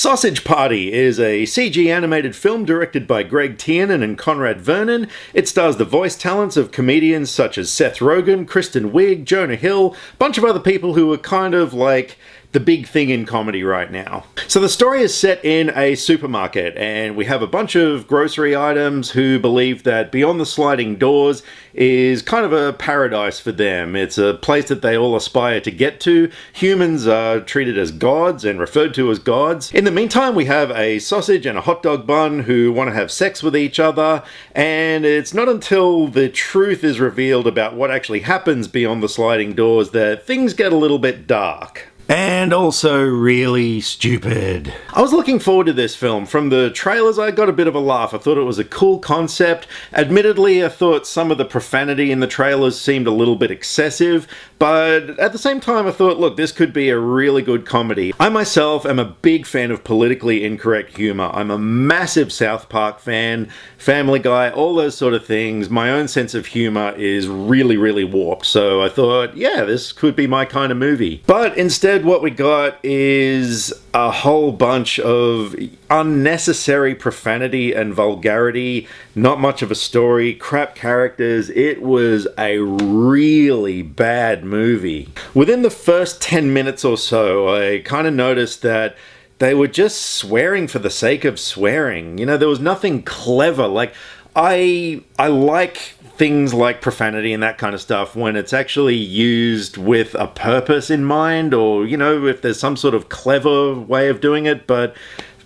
Sausage Party is a CG animated film directed by Greg Tiernan and Conrad Vernon. It stars the voice talents of comedians such as Seth Rogen, Kristen Wiig, Jonah Hill, a bunch of other people who are kind of like the big thing in comedy right now. So the story is set in a supermarket, and we have a bunch of grocery items who believe that beyond the sliding doors is kind of a paradise for them. It's a place that they all aspire to get to. Humans are treated as gods and referred to as gods. In the meantime, we have a sausage and a hot dog bun who want to have sex with each other, and it's not until the truth is revealed about what actually happens beyond the sliding doors that things get a little bit dark. And also really stupid. I was looking forward to this film. From the trailers, I got a bit of a laugh. I thought it was a cool concept. Admittedly, I thought some of the profanity in the trailers seemed a little bit excessive, but at the same time, I thought, look, this could be a really good comedy. I myself am a big fan of politically incorrect humor. I'm a massive South Park fan, Family Guy, all those sort of things. My own sense of humor is really, really warped, so I thought, yeah, this could be my kind of movie. But instead, what we got is a whole bunch of unnecessary profanity and vulgarity, not much of a story, crap characters. It was a really bad movie. Within the first 10 minutes or so, I kind of noticed that they were just swearing for the sake of swearing. You know, there was nothing clever. Like, I like things like profanity and that kind of stuff when it's actually used with a purpose in mind, or, you know, if there's some sort of clever way of doing it. But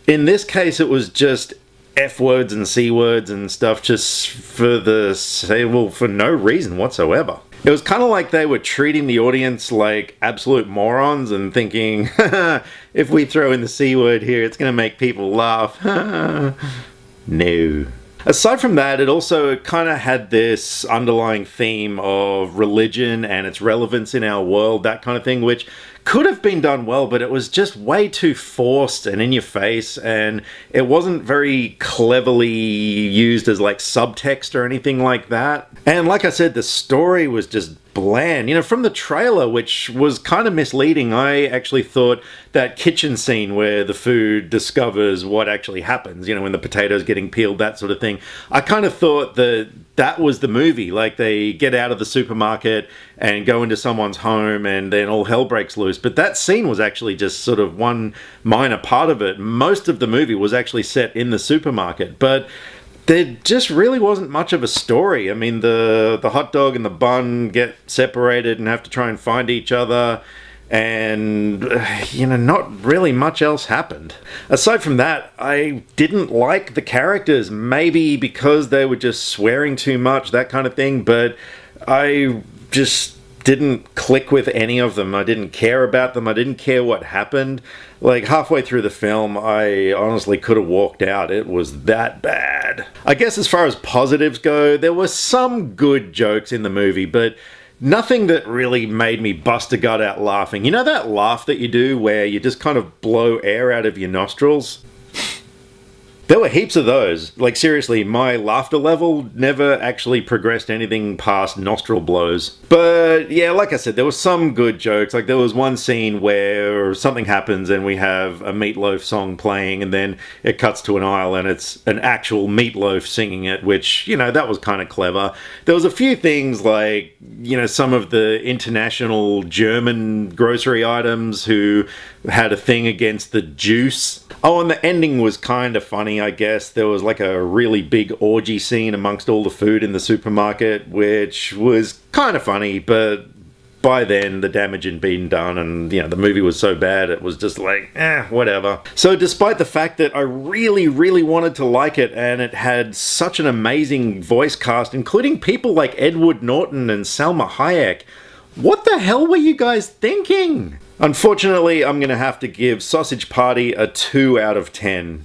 in this case, it was just F words and C words and stuff just for no reason whatsoever. It was kind of like they were treating the audience like absolute morons and thinking, if we throw in the C word here, it's going to make people laugh. No. Aside from that, it also kind of had this underlying theme of religion and its relevance in our world, that kind of thing, which could have been done well, but it was just way too forced and in your face, and it wasn't very cleverly used as like subtext or anything like that. And like I said, the story was just bland. You know, from the trailer, which was kind of misleading, I actually thought that kitchen scene where the food discovers what actually happens, you know, when the potatoes getting peeled, that sort of thing, I kind of thought that was the movie. Like, they get out of the supermarket and go into someone's home and then all hell breaks loose. But that scene was actually just sort of one minor part of it. Most of the movie was actually set in the supermarket, but there just really wasn't much of a story. I mean, the hot dog and the bun get separated and have to try and find each other, and, you know, not really much else happened. Aside from that, I didn't like the characters, maybe because they were just swearing too much, that kind of thing, but I just didn't click with any of them. I didn't care about them. I didn't care what happened. Like, halfway through the film, I honestly could have walked out. It was that bad. I guess as far as positives go, there were some good jokes in the movie, but nothing that really made me bust a gut out laughing. You know that laugh that you do where you just kind of blow air out of your nostrils? There were heaps of those. Like, seriously, my laughter level never actually progressed anything past nostril blows. But yeah, like I said, there were some good jokes. Like, there was one scene where something happens and we have a Meatloaf song playing, and then it cuts to an aisle and it's an actual Meatloaf singing it, which, you know, that was kind of clever. There was a few things like, you know, some of the international German grocery items who had a thing against the juice. Oh, and the ending was kind of funny, I guess. There was like a really big orgy scene amongst all the food in the supermarket, which was kind of funny, but by then the damage had been done, and, you know, the movie was so bad it was just like, whatever. So despite the fact that I really, really wanted to like it, and it had such an amazing voice cast, including people like Edward Norton and Salma Hayek, what the hell were you guys thinking? Unfortunately, I'm going to have to give Sausage Party a 2 out of 10.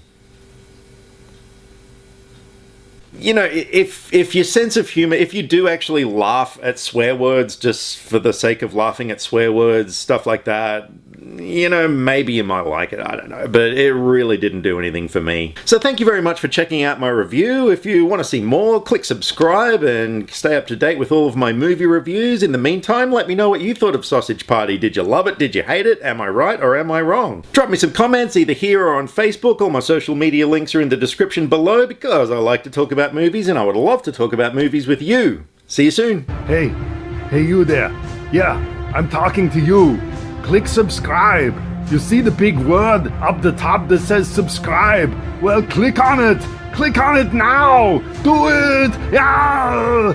you know, if your sense of humor, if you do actually laugh at swear words just for the sake of laughing at swear words, stuff like that, you know, maybe you might like it, I don't know, but it really didn't do anything for me. So thank you very much for checking out my review. If you want to see more, click subscribe and stay up to date with all of my movie reviews. In the meantime, let me know what you thought of Sausage Party. Did you love it? Did you hate it? Am I right or am I wrong? Drop me some comments either here or on Facebook. All my social media links are in the description below because I like to talk about movies and I would love to talk about movies with you. See you soon. Hey you there. Yeah, I'm talking to you. Click subscribe. You see the big word up the top that says subscribe? Well, click on it. Click on it now. Do it. Yeah.